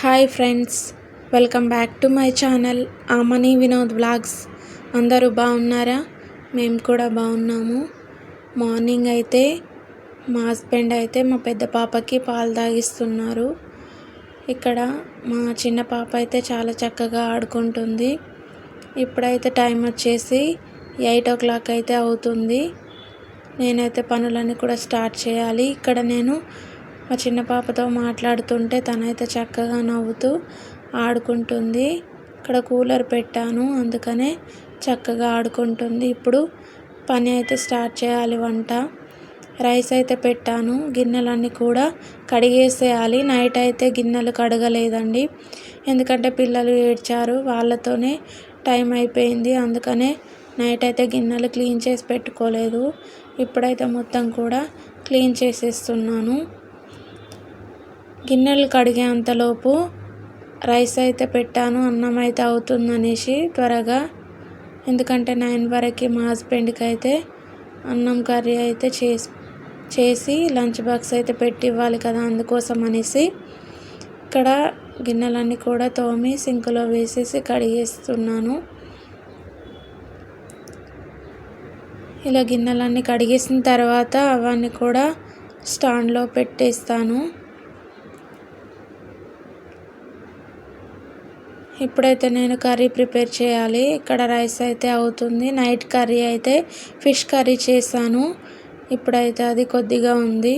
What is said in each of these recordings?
Hi friends, welcome back to my channel Amani Vinod vlogs. అందరూ బాగున్నారా? మేము కూడా బాగున్నాము. మార్నింగ్ అయితే మా హస్బెండ్ అయితే మా పెద్ద పాపకి పాలు తాగిస్తున్నారు. ఇక్కడ మా చిన్న పాప అయితే చాలా చక్కగా ఆడుకుంటుంది. ఇప్పుడైతే టైం వచ్చేసి 8 o'clock అయితే అవుతుంది. నేనైతే పనులన్నీ కూడా స్టార్ట్ చేయాలి. ఇక్కడ నేను మా చిన్న పాపతో మాట్లాడుతుంటే తనైతే చక్కగా నవ్వుతూ ఆడుకుంటుంది. ఇక్కడ కూలర్ పెట్టాను, అందుకనే చక్కగా ఆడుకుంటుంది. ఇప్పుడు పని అయితే స్టార్ట్ చేయాలి. వంట రైస్ అయితే పెట్టాను. గిన్నెలన్నీ కూడా కడిగేసేయాలి. నైట్ అయితే గిన్నెలు కడగలేదండి, ఎందుకంటే పిల్లలు ఏడ్చారు. వాళ్ళతోనే టైం అయిపోయింది, అందుకనే నైట్ అయితే గిన్నెలు క్లీన్ చేసి పెట్టుకోలేదు. ఇప్పుడైతే మొత్తం కూడా క్లీన్ చేసేస్తున్నాను. గిన్నెలు కడిగే అంతలోపు రైస్ అయితే పెట్టాను. అన్నం అయితే అవుతుందనేసి త్వరగా, ఎందుకంటే 9 వరకు మా హస్బెండ్కి అయితే అన్నం కర్రీ అయితే చేసి లంచ్ బాక్స్ అయితే పెట్టి ఇవ్వాలి కదా, అందుకోసం అనేసి ఇక్కడ గిన్నెలన్నీ కూడా తోమి సింకులో వేసేసి కడిగేస్తున్నాను. ఇలా గిన్నెలన్నీ కడిగేసిన తర్వాత అవన్నీ కూడా స్టాండ్లో పెట్టేస్తాను. ఇప్పుడైతే నేను కర్రీ ప్రిపేర్ చేయాలి. ఇక్కడ రైస్ అయితే అవుతుంది. నైట్ కర్రీ అయితే ఫిష్ కర్రీ చేశాను. ఇప్పుడైతే అది కొద్దిగా ఉంది.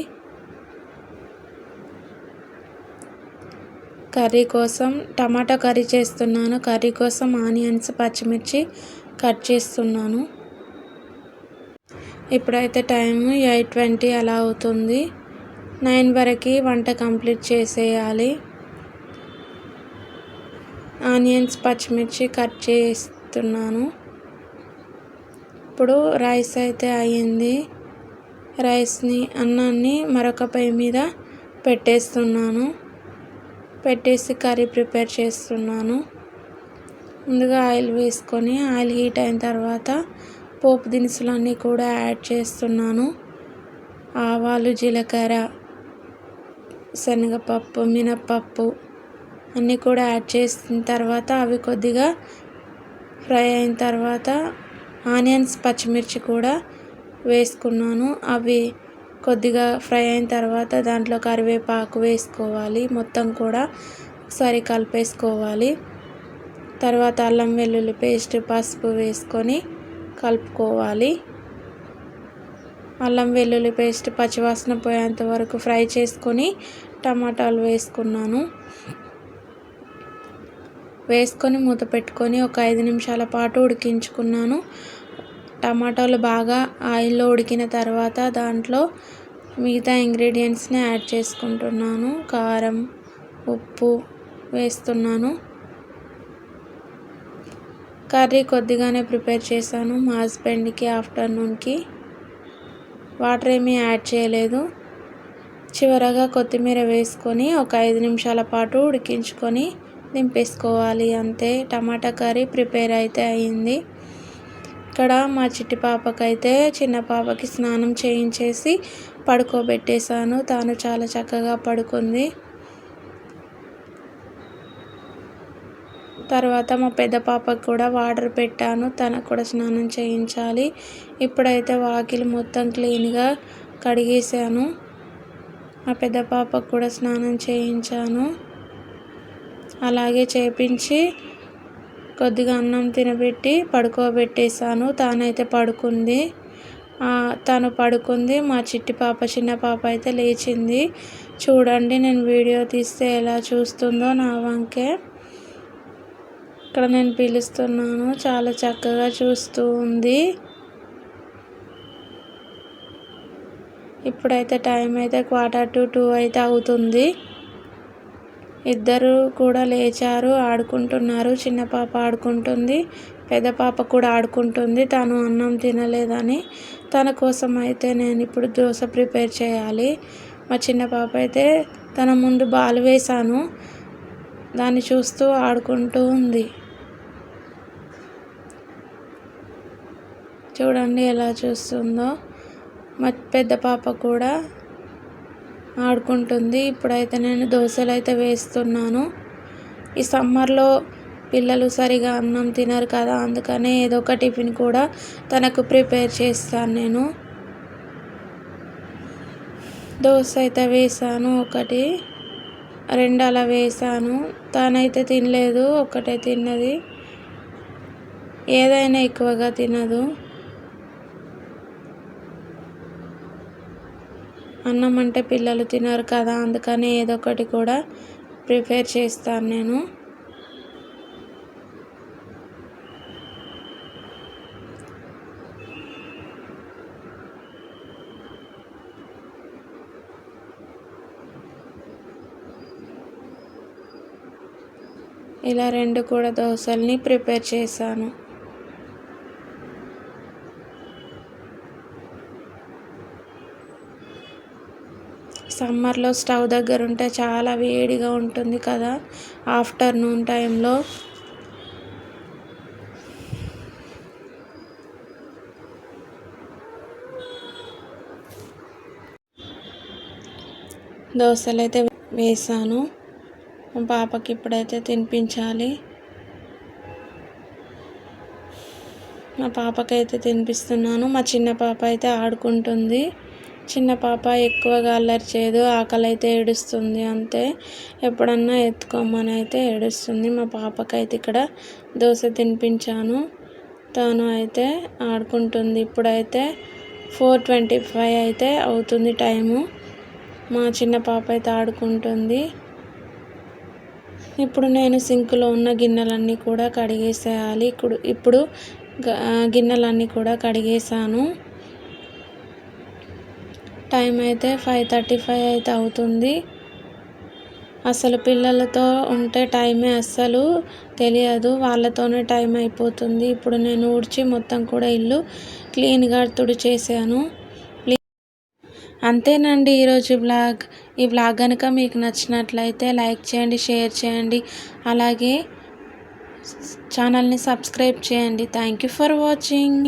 కర్రీ కోసం టమాటా కర్రీ చేస్తున్నాను. కర్రీ కోసం ఆనియన్స్, పచ్చిమిర్చి కట్ చేస్తున్నాను. ఇప్పుడైతే టైం 8:20 అలా అవుతుంది. 9 వరకు వంట కంప్లీట్ చేసేయాలి. ఆనియన్స్, పచ్చిమిర్చి కట్ చేస్తున్నాను. ఇప్పుడు రైస్ అయితే అయ్యింది. అన్నాన్ని మరొక పొయ్యి మీద పెట్టేస్తున్నాను. పెట్టేసి కర్రీ ప్రిపేర్ చేస్తున్నాను. ముందుగా ఆయిల్ వేసుకొని ఆయిల్ హీట్ అయిన తర్వాత పోపు దినుసులన్నీ కూడా యాడ్ చేస్తున్నాను. ఆవాలు, జీలకర్ర, శనగపప్పు, మినప్పప్పు అన్నీ కూడా యాడ్ చేసిన తర్వాత అవి కొద్దిగా ఫ్రై అయిన తర్వాత ఆనియన్స్, పచ్చిమిర్చి కూడా వేసుకున్నాను. అవి కొద్దిగా ఫ్రై అయిన తర్వాత దాంట్లో కరివేపాకు వేసుకోవాలి. మొత్తం కూడా ఒకసారి కలిపేసుకోవాలి. తర్వాత అల్లం వెల్లుల్లి పేస్ట్, పసుపు వేసుకొని కలుపుకోవాలి. అల్లం వెల్లుల్లి పేస్ట్ పచ్చివాసన పోయేంత వరకు ఫ్రై చేసుకొని టమాటాలు వేసుకొని మూత పెట్టుకొని ఒక 5 నిమిషాల పాటు ఉడికించుకున్నాను. టమాటాలు బాగా ఆయిల్లో ఉడికిన తర్వాత దాంట్లో మిగతా ఇంగ్రీడియంట్స్ని యాడ్ చేసుకుంటున్నాను. కారం, ఉప్పు వేస్తున్నాను. కర్రీ కొద్దిగానే ప్రిపేర్ చేశాను మా హస్బెండ్కి ఆఫ్టర్నూన్కి. వాటర్ ఏమీ యాడ్ చేయలేదు. చివరగా కొత్తిమీర వేసుకొని ఒక 5 నిమిషాల పాటు ఉడికించుకొని దింపేసుకోవాలి. అంతే, టమాటా కర్రీ ప్రిపేర్ అయితే అయ్యింది. ఇక్కడ మా చిట్టి పాపకైతే చిన్న పాపకి స్నానం చేయించేసి పడుకోబెట్టేశాను. తాను చాలా చక్కగా పడుకుంది. తర్వాత మా పెద్ద పాపకు కూడా వాటర్ పెట్టాను. తనకు కూడా స్నానం చేయించాలి. ఇప్పుడైతే వాకిలి మొత్తం క్లీన్గా కడిగేశాను. మా పెద్ద పాపకు కూడా స్నానం చేయించాను. అలాగే చేయించి కొద్దిగా అన్నం తినబెట్టి పడుకోబెట్టేశాను. తానైతే పడుకుంది. తను పడుకుంది. మా చిన్న పాప అయితే లేచింది. చూడండి, నేను వీడియో తీస్తే ఎలా చూస్తుందో నా వంకే. ఇక్కడ నేను పిలుస్తున్నాను, చాలా చక్కగా చూస్తూ ఉంది. ఇప్పుడైతే టైం అయితే 1:45 అయితే అవుతుంది. ఇద్దరు కూడా లేచారు, ఆడుకుంటున్నారు. చిన్న పాప ఆడుకుంటుంది, పెద్ద పాప కూడా ఆడుకుంటుంది. తను అన్నం తినలేదని తన కోసం అయితే నేను ఇప్పుడు దోశ ప్రిపేర్ చేయాలి. మా చిన్న పాప అయితే తన ముందు బాల్ వేశాను, దాన్ని చూస్తూ ఆడుకుంటూ ఉంది. చూడండి ఎలా చూస్తుందో. మా పెద్ద పాప కూడా ఆడుకుంటుంది. ఇప్పుడైతే నేను దోశలు అయితే వేస్తున్నాను. ఈ సమ్మర్లో పిల్లలు సరిగా అన్నం తినరు కదా, అందుకనే ఏదో ఒక టిఫిన్ కూడా తనకు ప్రిపేర్ చేస్తాను నేను. దోశ అయితే వేసాను, 1 2 అలా వేసాను. తనైతే తినలేదు, ఒక్కటే తిన్నది. ఏదైనా ఎక్కువగా తినదు. అన్నం అంటే పిల్లలు తినరు కదా, అందుకని ఏదో ఒకటి కూడా ప్రిపేర్ చేస్తాను నేను. ఇలా 2 కూడా దోశల్ని ప్రిపేర్ చేశాను. సమ్మర్లో స్టవ్ దగ్గర ఉంటే చాలా వేడిగా ఉంటుంది కదా, ఆఫ్టర్నూన్ టైంలో. దోశలు అయితే వేసాను. మా పాపకి ఇప్పుడైతే తినిపించాలి. మా పాపకైతే తినిపిస్తున్నాను. మా చిన్న పాప అయితే ఆడుకుంటుంది. చిన్న పాప ఎక్కువగా అల్లరి చేయదు, ఆకలి అయితే ఏడుస్తుంది అంతే. ఎప్పుడన్నా ఎత్తుకోమని అయితే ఏడుస్తుంది. మా పాపకైతే ఇక్కడ దోశ తినిపించాను. తను అయితే ఆడుకుంటుంది. ఇప్పుడైతే 4:25 అయితే అవుతుంది టైము. మా చిన్న పాప అయితే ఆడుకుంటుంది. ఇప్పుడు నేను సింక్లో ఉన్న గిన్నెలన్నీ కూడా కడిగేసేయాలి. ఇప్పుడు గిన్నెలన్నీ కూడా కడిగేసాను. టైం అయితే 5:35 అయితే అవుతుంది. అసలు పిల్లలతో ఉంటే టైమే అస్సలు తెలియదు, వాళ్ళతోనే టైం అయిపోతుంది. ఇప్పుడు నేను ఊడ్చి మొత్తం కూడా ఇల్లు క్లీన్గా తుడిచేసాను. అంతేనండి ఈరోజు వ్లాగ్. ఈ వ్లాగ్ కనుక మీకు నచ్చినట్లయితే లైక్ చేయండి, షేర్ చేయండి, అలాగే ఛానల్ని సబ్స్క్రైబ్ చేయండి. Thank you for watching.